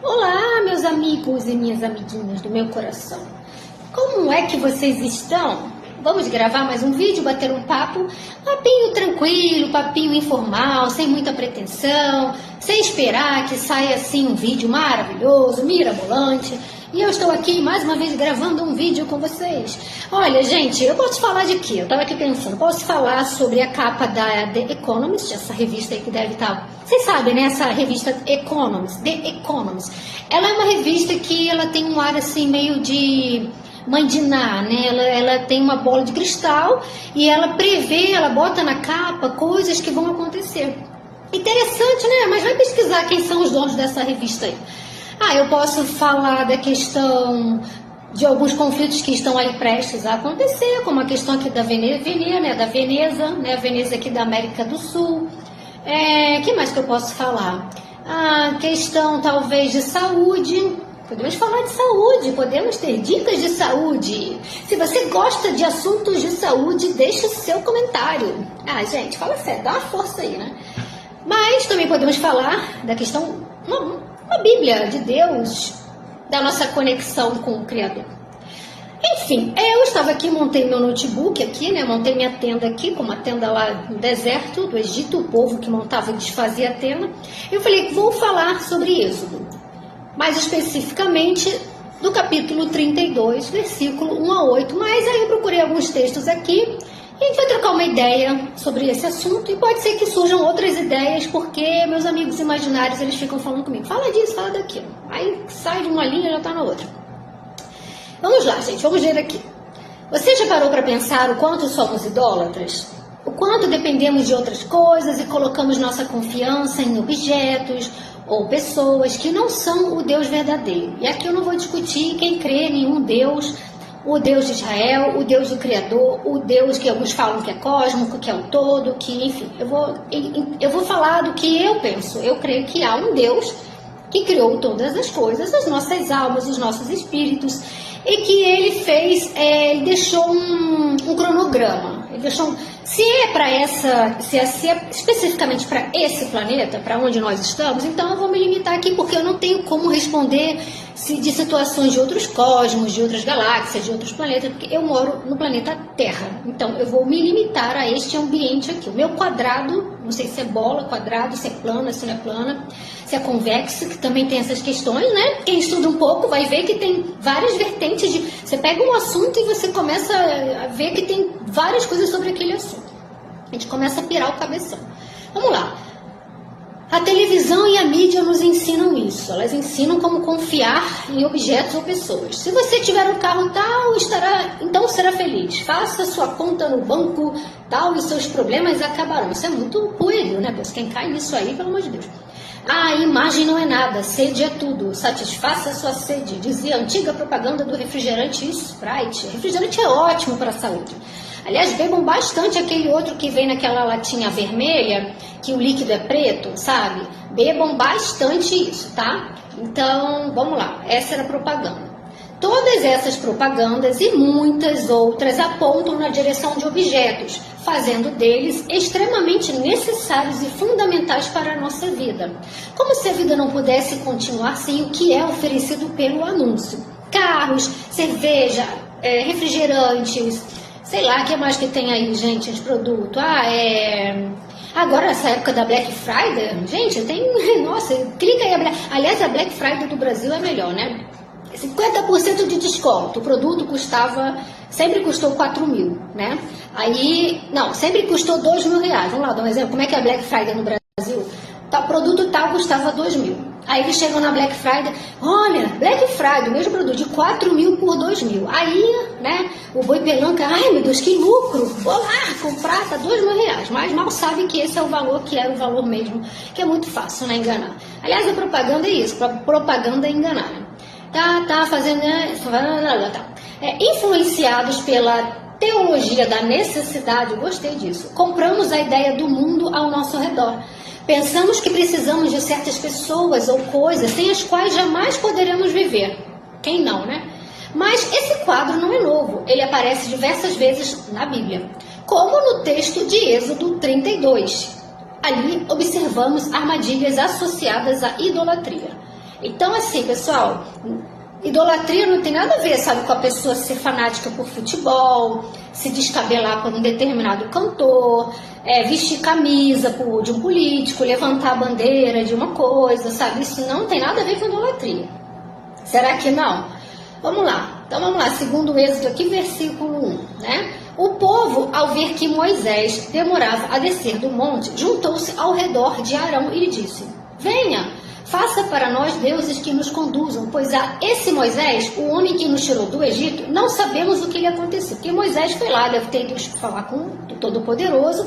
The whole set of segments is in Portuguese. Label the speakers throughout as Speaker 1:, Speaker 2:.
Speaker 1: Olá, meus amigos e minhas amiguinhas do meu coração. Como é que vocês estão? Vamos gravar mais um vídeo, bater um papo, papinho tranquilo, papinho informal, sem muita pretensão, sem esperar que saia assim um vídeo maravilhoso, mirabolante. E eu estou aqui mais uma vez gravando um vídeo com vocês. Olha, gente, eu posso falar de quê? Eu estava aqui pensando, posso falar sobre a capa da The Economist, essa revista aí que deve estar... Vocês sabem, né? Essa revista Economist, The Economist. Ela é uma revista que ela tem um ar assim meio de... Mãe de Ná, né? Ela tem uma bola de cristal e ela prevê, ela bota na capa coisas que vão acontecer. Interessante, né? Mas vai pesquisar quem são os donos dessa revista aí. Eu posso falar da questão de alguns conflitos que estão aí prestes a acontecer, como a questão aqui da Veneza aqui da América do Sul. Que mais que eu posso falar? A questão talvez de saúde. Podemos falar de saúde, podemos ter dicas de saúde. Se você gosta de assuntos de saúde, deixe o seu comentário. Gente, fala sério, dá uma força aí, né? Mas também podemos falar da questão, uma Bíblia de Deus, da nossa conexão com o Criador. Enfim, eu estava aqui, montei meu notebook aqui, né? Montei minha tenda aqui, como a tenda lá no deserto do Egito, o povo que montava e desfazia a tenda. Eu falei, vou falar sobre Êxodo. Mais especificamente do capítulo 32, versículo 1 a 8. Mas aí eu procurei alguns textos aqui e a gente vai trocar uma ideia sobre esse assunto. E pode ser que surjam outras ideias, porque meus amigos imaginários, eles ficam falando comigo. Fala disso, fala daquilo. Aí sai de uma linha e já está na outra. Vamos lá, gente, vamos ver aqui. Você já parou para pensar o quanto somos idólatras? O quanto dependemos de outras coisas e colocamos nossa confiança em objetos ou pessoas que não são o Deus verdadeiro. E aqui eu não vou discutir quem crê em nenhum Deus, o Deus de Israel, o Deus do Criador, o Deus que alguns falam que é cósmico, que é o todo, que enfim, eu vou falar do que eu penso. Eu creio que há um Deus que criou todas as coisas, as nossas almas, os nossos espíritos, e que ele fez, ele deixou um cronograma. Ele deixou, se é especificamente para esse planeta, para onde nós estamos, então eu vou me limitar aqui, porque eu não tenho como responder de situações de outros cosmos, de outras galáxias, de outros planetas, porque eu moro no planeta Terra. Então eu vou me limitar a este ambiente aqui. O meu quadrado, não sei se é bola, quadrado, se é plana, se não é plana, se é convexo, que também tem essas questões, né? Quem estuda um pouco vai ver que tem várias vertentes de... Você pega um assunto e você começa a ver que tem várias coisas sobre aquele assunto. A gente começa a pirar o cabeção. Vamos lá. A televisão e a mídia nos ensinam isso. Elas ensinam como confiar em objetos ou pessoas. Se você tiver um carro tal, então será feliz. Faça sua conta no banco tal e seus problemas acabarão. Isso é muito pueril, né, Deus? Quem cai nisso aí, pelo amor de Deus. A imagem não é nada, sede é tudo. Satisfaça a sua sede. Dizia a antiga propaganda do refrigerante Sprite. Refrigerante é ótimo para a saúde. Aliás, bebam bastante aquele outro que vem naquela latinha vermelha, que o líquido é preto, sabe? Bebam bastante isso, tá? Então, vamos lá. Essa era a propaganda. Todas essas propagandas e muitas outras apontam na direção de objetos, fazendo deles extremamente necessários e fundamentais para a nossa vida. Como se a vida não pudesse continuar sem o que é oferecido pelo anúncio. Carros, cerveja, refrigerantes... Sei lá, o que mais que tem aí, gente, de produto? Agora, nessa época da Black Friday, gente, tem... Nossa, clica aí. Aliás, a Black Friday do Brasil é melhor, né? 50% de desconto. O produto sempre custou 4 mil, né? Sempre custou 2 mil reais. Vamos lá, dar um exemplo. Como é que é a Black Friday no Brasil? O produto tal custava 2 mil. Aí eles chegam na Black Friday, olha, Black Friday, o mesmo produto, de 4 mil por 2 mil. Aí, né, o boi pelanca, ai meu Deus, que lucro, vou lá comprar, tá 2 mil reais. Mas mal sabe que esse é o valor, que era o valor mesmo, que é muito fácil, né, enganar. Aliás, a propaganda é isso, propaganda é enganar. Né? Tá fazendo, influenciados pela teologia da necessidade, gostei disso, compramos a ideia do mundo ao nosso redor. Pensamos que precisamos de certas pessoas ou coisas sem as quais jamais poderemos viver. Quem não, né? Mas esse quadro não é novo. Ele aparece diversas vezes na Bíblia. Como no texto de Êxodo 32. Ali observamos armadilhas associadas à idolatria. Então, assim, pessoal, idolatria não tem nada a ver, sabe, com a pessoa ser fanática por futebol, se descabelar por um determinado cantor, vestir camisa de um político, levantar a bandeira de uma coisa, sabe? Isso não tem nada a ver com idolatria. Será que não? Vamos lá. Então vamos lá, segundo o Êxodo aqui, versículo 1, né? O povo, ao ver que Moisés demorava a descer do monte, juntou-se ao redor de Arão e lhe disse: Venha, faça para nós deuses que nos conduzam, pois a esse Moisés, o homem que nos tirou do Egito, não sabemos o que lhe aconteceu. Porque Moisés foi lá, deve ter ido falar com o Todo-Poderoso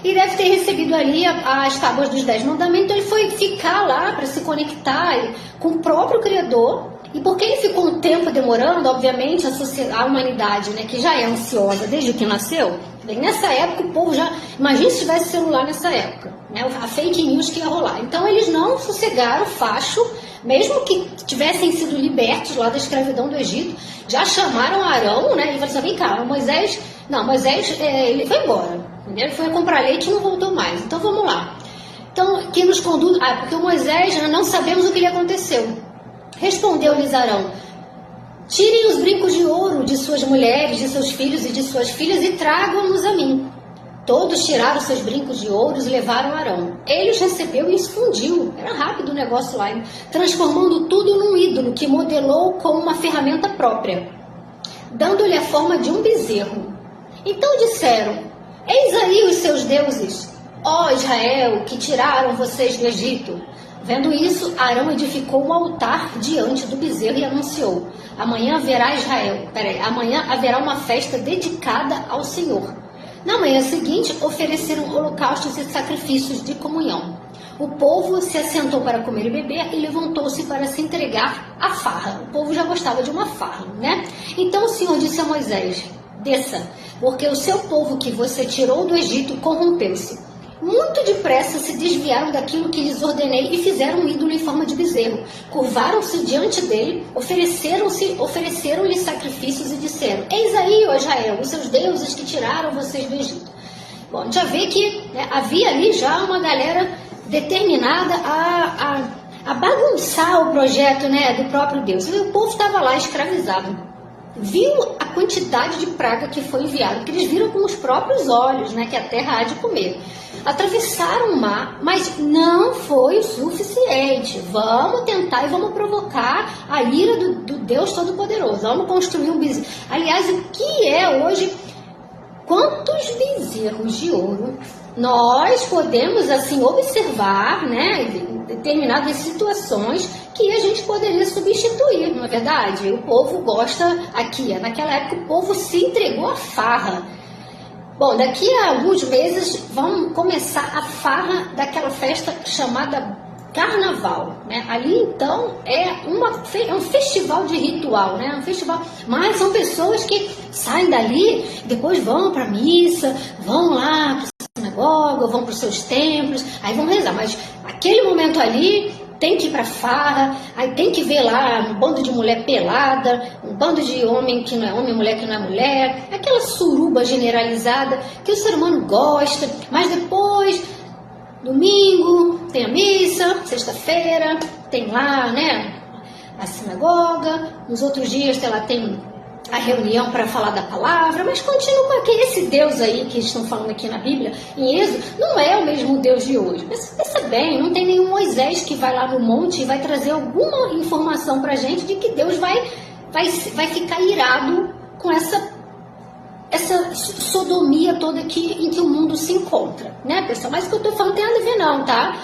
Speaker 1: e deve ter recebido ali as tábuas dos 10 mandamentos. Então ele foi ficar lá para se conectar com o próprio Criador. E porque ele ficou um tempo demorando, obviamente, a humanidade, né, que já é ansiosa desde que nasceu, bem, nessa época o povo já... Imagina se tivesse celular nessa época, né, a fake news que ia rolar. Então eles não sossegaram o facho, mesmo que tivessem sido libertos lá da escravidão do Egito, já chamaram Arão, né, e falaram assim, vem cá, Moisés... Não, Moisés, ele foi embora, entendeu? Ele foi comprar leite e não voltou mais. Então vamos lá. Então, que nos conduz... porque o Moisés, não sabemos o que lhe aconteceu. Respondeu-lhes Arão: Tirem os brincos de ouro de suas mulheres, de seus filhos e de suas filhas e tragam-nos a mim. Todos tiraram seus brincos de ouro e levaram a Arão. Ele os recebeu e os fundiu. Era rápido o negócio lá, hein? Transformando tudo num ídolo que modelou com uma ferramenta própria, dando-lhe a forma de um bezerro. Então disseram: Eis aí os seus deuses, ó Israel, que tiraram vocês do Egito. Vendo isso, Arão edificou um altar diante do bezerro e anunciou: Amanhã haverá uma festa dedicada ao Senhor. Na manhã seguinte, ofereceram holocaustos e sacrifícios de comunhão. O povo se assentou para comer e beber e levantou-se para se entregar à farra. O povo já gostava de uma farra, né? Então o Senhor disse a Moisés: Desça, porque o seu povo que você tirou do Egito corrompeu-se. Muito depressa se desviaram daquilo que lhes ordenei e fizeram um ídolo em forma de bezerro. Curvaram-se diante dele, ofereceram-lhe sacrifícios e disseram: Eis aí, ó Israel, os seus deuses que tiraram vocês do Egito. Bom, a gente já vê que, né, havia ali já uma galera determinada a bagunçar o projeto, né, do próprio Deus. E o povo estava lá escravizado. Viu a quantidade de praga que foi enviada, porque eles viram com os próprios olhos, né, que a terra há de comer. Atravessaram o mar, mas não foi o suficiente. Vamos tentar e vamos provocar a ira do Deus Todo-Poderoso. Vamos construir um bezerro. Aliás, o que é hoje? Quantos bezerros de ouro nós podemos assim observar, né, em determinadas situações que a gente poderia substituir, não é verdade? O povo gosta aqui, naquela época o povo se entregou à farra. Bom, daqui a alguns meses vão começar a farra daquela festa chamada Carnaval, né? Ali então é um festival de ritual, né? Um festival, mas são pessoas que saem dali, depois vão para a missa, vão lá para a sinagoga, vão para os seus templos, aí vão rezar, mas aquele momento ali tem que ir para farra, aí tem que ver lá um bando de mulher pelada, um bando de homem que não é homem, mulher que não é mulher, aquela suruba generalizada que o ser humano gosta, mas depois, domingo, tem a missa, sexta-feira, tem lá, né, a sinagoga, nos outros dias tem a reunião para falar da palavra, mas continua que esse Deus aí que estão falando aqui na Bíblia, em Êxodo, não é o mesmo Deus de hoje. Mas pensa bem, não tem nenhum Moisés que vai lá no monte e vai trazer alguma informação para a gente de que Deus vai ficar irado com essa sodomia toda em que o mundo se encontra, né, pessoal? Mas o que eu tô falando não tem nada a ver não, tá?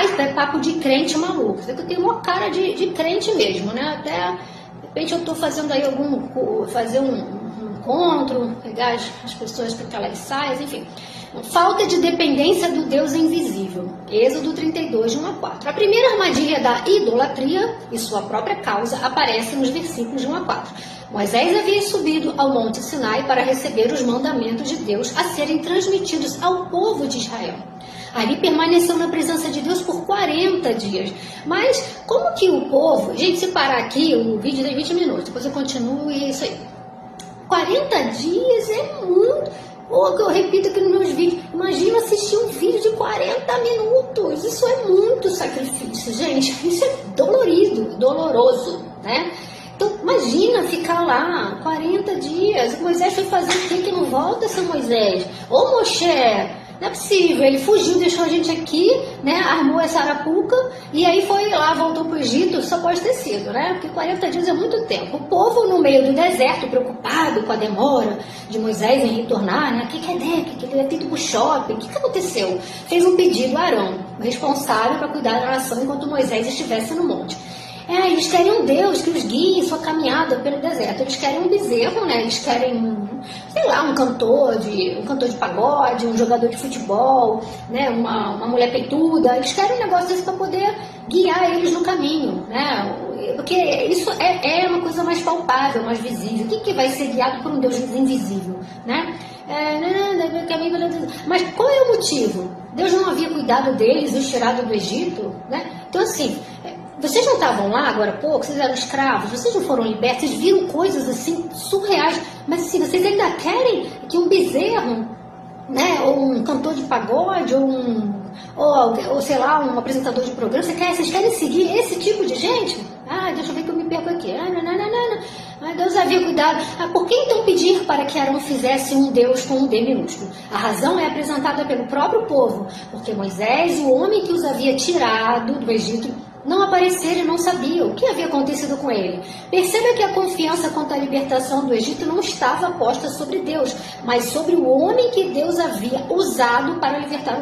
Speaker 1: Isso é papo de crente maluco. Eu tenho uma cara de crente mesmo, né? Até... De repente eu estou fazendo aí fazer um encontro, pegar as pessoas para aquelas saias, enfim. Falta de dependência do Deus invisível. Êxodo 32, de 1 a 4. A primeira armadilha da idolatria e sua própria causa aparece nos versículos de 1 a 4. Moisés havia subido ao Monte Sinai para receber os mandamentos de Deus a serem transmitidos ao povo de Israel. Ali permaneceu na presença de Deus por 40 dias. Mas como que o povo... Gente, se parar aqui, o vídeo tem 20 minutos, depois eu continuo e é isso aí. 40 dias é muito... Ou que eu repito aqui nos meus vídeos, imagina assistir um vídeo de 40 minutos. Isso é muito sacrifício, gente. Isso é dolorido. doloroso, né? Então, imagina ficar lá 40 dias. Moisés foi fazer o que não volta, seu Moisés? Ô, Moshe, não é possível. Ele fugiu, deixou a gente aqui, né? Armou essa arapuca e aí foi lá, voltou para o Egito. Só pode ter sido, né? Porque 40 dias é muito tempo. O povo no meio do deserto, preocupado com a demora de Moisés em retornar, né? Que ele deve ter ido pro shopping. O que aconteceu? Fez um pedido a Arão, responsável para cuidar da nação enquanto Moisés estivesse no monte. Eles querem um Deus que os guie em sua caminhada pelo deserto. Eles querem um bezerro, né? Eles querem, sei lá, um cantor de pagode, um jogador de futebol, né? Uma mulher peituda. Eles querem um negócio desse para poder guiar eles no caminho, né? Porque isso é uma coisa mais palpável, mais visível. O que vai ser guiado por um Deus invisível, né? Mas qual é o motivo? Deus não havia cuidado deles, os tirado do Egito, né? Então, assim, vocês não estavam lá agora há pouco, vocês eram escravos, vocês não foram libertos, vocês viram coisas assim surreais, mas assim, vocês ainda querem que um bezerro, né, ou um cantor de pagode, ou sei lá, um apresentador de programa, vocês querem seguir esse tipo de gente? Deixa eu ver que eu me perco aqui. Não. Deus havia cuidado. Por que então pedir para que Arão fizesse um Deus com um D minúsculo? A razão é apresentada pelo próprio povo, porque Moisés, o homem que os havia tirado do Egito, não apareceram e não sabiam o que havia acontecido com ele. Perceba que a confiança quanto à libertação do Egito não estava posta sobre Deus, mas sobre o homem que Deus havia usado para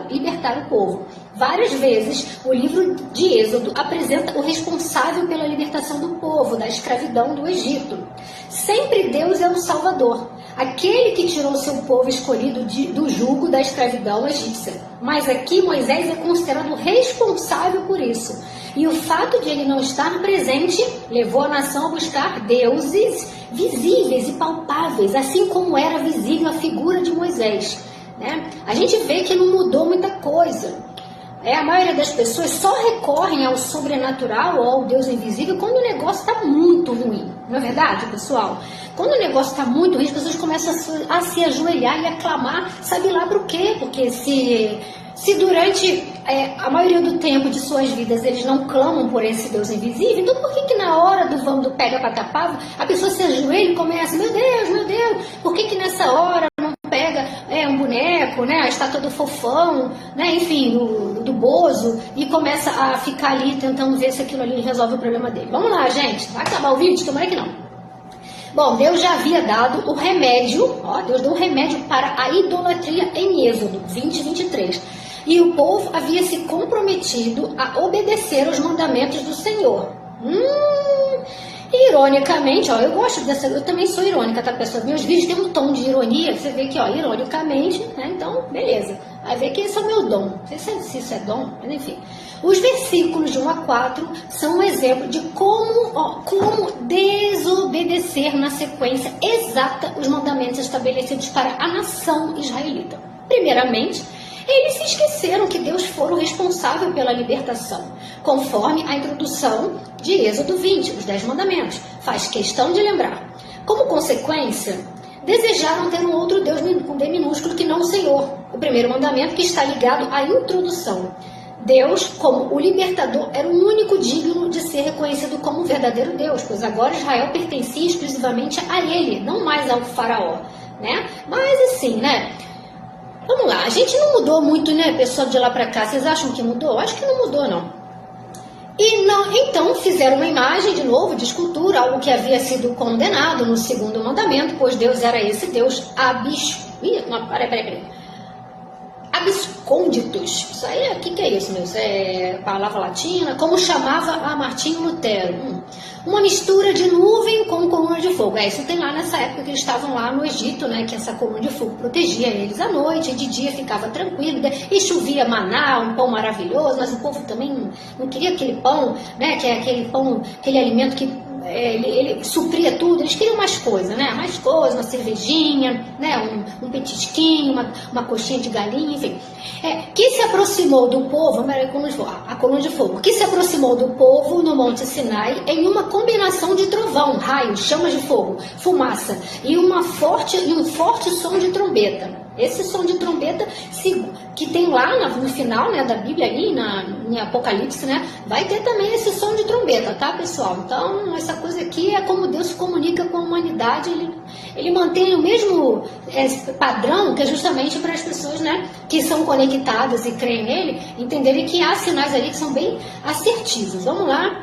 Speaker 1: libertar o povo. Várias vezes, o livro de Êxodo apresenta o responsável pela libertação do povo, da escravidão do Egito. Sempre Deus é o Salvador, aquele que tirou seu povo escolhido do jugo da escravidão egípcia. Mas aqui Moisés é considerado responsável por isso. E o fato de ele não estar presente levou a nação a buscar deuses visíveis e palpáveis, assim como era visível a figura de Moisés, né? A gente vê que não mudou muita coisa. A maioria das pessoas só recorrem ao sobrenatural ou ao Deus invisível quando o negócio está muito ruim. Não é verdade, pessoal? Quando o negócio está muito ruim, as pessoas começam a se ajoelhar e a clamar, sabe lá para o quê? Porque se durante a maioria do tempo de suas vidas eles não clamam por esse Deus invisível, então por que na hora do pega para tapar, a pessoa se ajoelha e começa, meu Deus, por que nessa hora não pega um boneco, né, a estátua do fofão, né, enfim, do Bozo, e começa a ficar ali tentando ver se aquilo ali resolve o problema dele. Vamos lá, gente, vai acabar o vídeo? Tomara que não. Bom, Deus já havia dado o remédio, Deus deu um remédio para a idolatria em Êxodo 20, 23. E o povo havia se comprometido a obedecer aos mandamentos do Senhor. Ironicamente, eu gosto dessa, eu também sou irônica, tá, pessoal? Meus vídeos têm um tom de ironia, você vê que, ironicamente, né? Então, beleza. Vai ver que esse é o meu dom. Não sei se isso é dom, mas enfim. Os versículos de 1 a 4 são um exemplo de como desobedecer na sequência exata os mandamentos estabelecidos para a nação israelita. Primeiramente, eles se esqueceram que Deus foi o responsável pela libertação, conforme a introdução de Êxodo 20, os 10 mandamentos. Faz questão de lembrar. Como consequência, desejaram ter um outro Deus com D minúsculo que não o Senhor. O primeiro mandamento que está ligado à introdução. Deus, como o libertador, era o único digno de ser reconhecido como um verdadeiro Deus, pois agora Israel pertencia exclusivamente a ele, não mais ao faraó, né? Mas assim, né? Vamos lá, a gente não mudou muito, né, pessoal, de lá para cá. Vocês acham que mudou? Acho que não mudou, não. Então fizeram uma imagem de novo de escultura, algo que havia sido condenado no segundo mandamento, pois Deus era esse Deus abscônditos. Isso aí, o que é isso, meu? Isso é palavra latina, como chamava a Martinho Lutero. Uma mistura de nuvem com coluna de fogo. Isso tem lá nessa época que eles estavam lá no Egito, né? Que essa coluna de fogo protegia eles à noite, e de dia ficava tranquilo, e chovia maná, um pão maravilhoso, mas o povo também não queria aquele pão, né? Que é aquele pão, aquele alimento que ele supria tudo. Eles queriam mais coisas, né? Mais coisas, uma cervejinha, né? Um petisquinho, uma coxinha de galinha, enfim. Que se aproximou do povo, a coluna de fogo, que se aproximou do povo no Monte Sinai em uma combinação de trovão, raio, chamas de fogo, fumaça e um forte som de trombeta. Esse som de trombeta que tem lá no final, né, da Bíblia ali, em Apocalipse, né, vai ter também esse som de trombeta, tá, pessoal? Então, essa coisa aqui é como Deus se comunica com a humanidade, ele mantém o mesmo padrão, que é justamente para as pessoas, né, que são conectadas e creem nele, entenderem que há sinais ali que são bem assertivos. Vamos lá.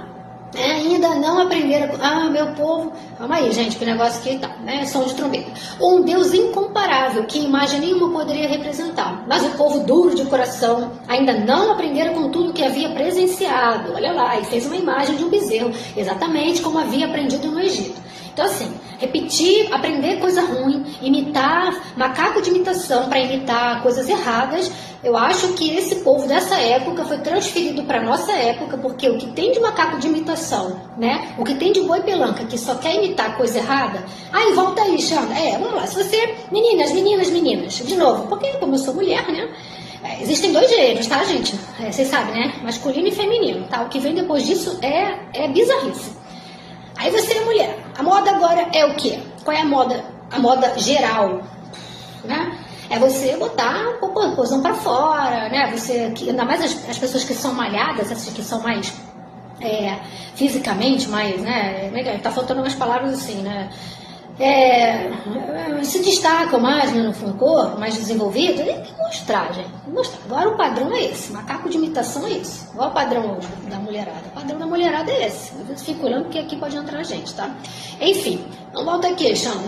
Speaker 1: Ainda não aprenderam. Meu povo. Calma aí, gente, que o negócio aqui tá, né? Som de trombeta. Um Deus incomparável, que imagem nenhuma poderia representar. Mas o povo duro de coração ainda não aprenderam com tudo que havia presenciado. Olha lá, e fez uma imagem de um bezerro, exatamente como havia aprendido no Egito. Então, assim, repetir, aprender coisa ruim, imitar, macaco de imitação para imitar coisas erradas. Eu acho que esse povo dessa época foi transferido para nossa época, porque o que tem de macaco de imitação, né? O que tem de boi pelanca, que só quer imitar coisa errada. Aí, volta aí, Xanda. Vamos lá. Se você... Meninas, de novo, porque como eu sou mulher, né? Existem dois gêneros, tá, gente? Vocês sabem, né? Masculino e feminino, tá? O que vem depois disso é bizarrice. Aí você é mulher. A moda agora é o quê? Qual é a moda? A moda geral, né? É você botar o popozão pra fora, né? Você, ainda mais as pessoas que são malhadas, essas que são mais fisicamente, mais, né? Tá faltando umas palavras assim, né? Se destacam mais, né, no corpo, mais desenvolvido, ele tem que mostrar, gente. Mostrar. Agora o padrão é esse, macaco de imitação é esse. Qual é o padrão da mulherada? O padrão da mulherada é esse. Eu fico olhando porque aqui pode entrar gente, tá? Enfim, vamos voltar aqui, chama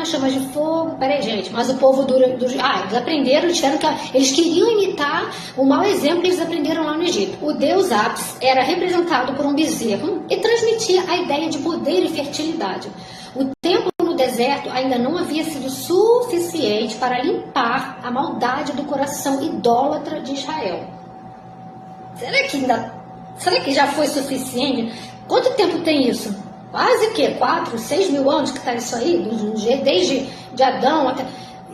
Speaker 1: chamas de fogo. Peraí, gente, mas o povo eles aprenderam, eles queriam imitar o mau exemplo que eles aprenderam lá no Egito. O deus Apis era representado por um bezerro e transmitia a ideia de poder e fertilidade. O tempo no deserto ainda não havia sido suficiente para limpar a maldade do coração idólatra de Israel. Será que já foi suficiente? Quanto tempo tem isso? Quase 4, 6 mil anos que está isso aí? Desde de Adão até...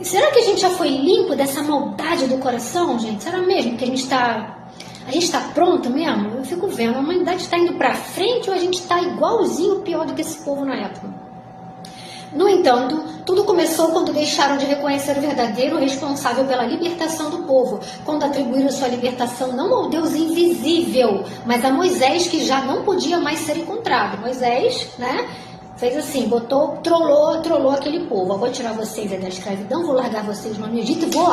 Speaker 1: Será que a gente já foi limpo dessa maldade do coração, gente? Será mesmo que a gente está pronto mesmo? Eu fico vendo, a humanidade está indo para frente ou a gente está igualzinho, pior do que esse povo na época? No entanto, tudo começou quando deixaram de reconhecer o verdadeiro responsável pela libertação do povo, quando atribuíram sua libertação não ao Deus invisível, mas a Moisés, que já não podia mais ser encontrado. Moisés, né? Fez assim, trollou aquele povo. Eu vou tirar vocês da escravidão, vou largar vocês no Egito e vou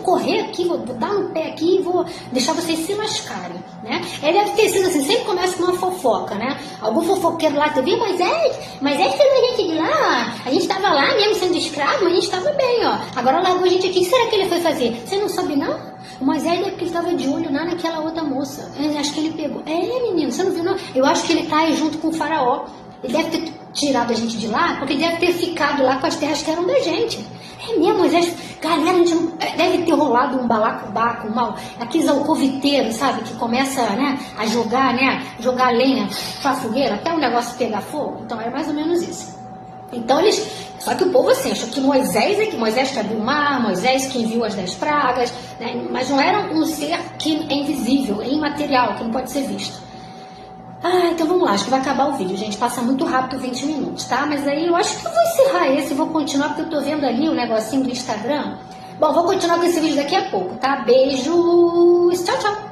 Speaker 1: correr aqui, vou dar um pé aqui e vou deixar vocês se lascarem, né? Ele deve ter sido assim, sempre começa com uma fofoca, né? Algum fofoqueiro lá, tu viu, Moisés tirou a gente de lá, a gente estava lá mesmo sendo escravo, mas a gente estava bem, ó. Agora largou a gente aqui, o que será que ele foi fazer? Você não sabe, não? O Moisés é porque ele estava de olho naquela outra moça. Eu acho que ele pegou. Menino, você não viu, não? Eu acho que ele está aí junto com o faraó. Ele deve ter tirado a gente de lá, porque ele deve ter ficado lá com as terras que eram da gente. Mesmo, Moisés, galera, a gente não, deve ter rolado um balacobaco, aqueles alcoviteiros, sabe, que começa, né, a jogar lenha pra fogueira, até o negócio pegar fogo. Então, é mais ou menos isso. Então, só que o povo, assim, achou que Moisés que abriu o mar, Moisés que enviou as 10 pragas, né, mas não era um ser que é invisível, é imaterial, que não pode ser visto. Então vamos lá, acho que vai acabar o vídeo, gente. Passa muito rápido 20 minutos, tá? Mas aí eu acho que eu vou encerrar esse e vou continuar, porque eu tô vendo ali o negocinho do Instagram. Bom, vou continuar com esse vídeo daqui a pouco, tá? Beijos, tchau, tchau!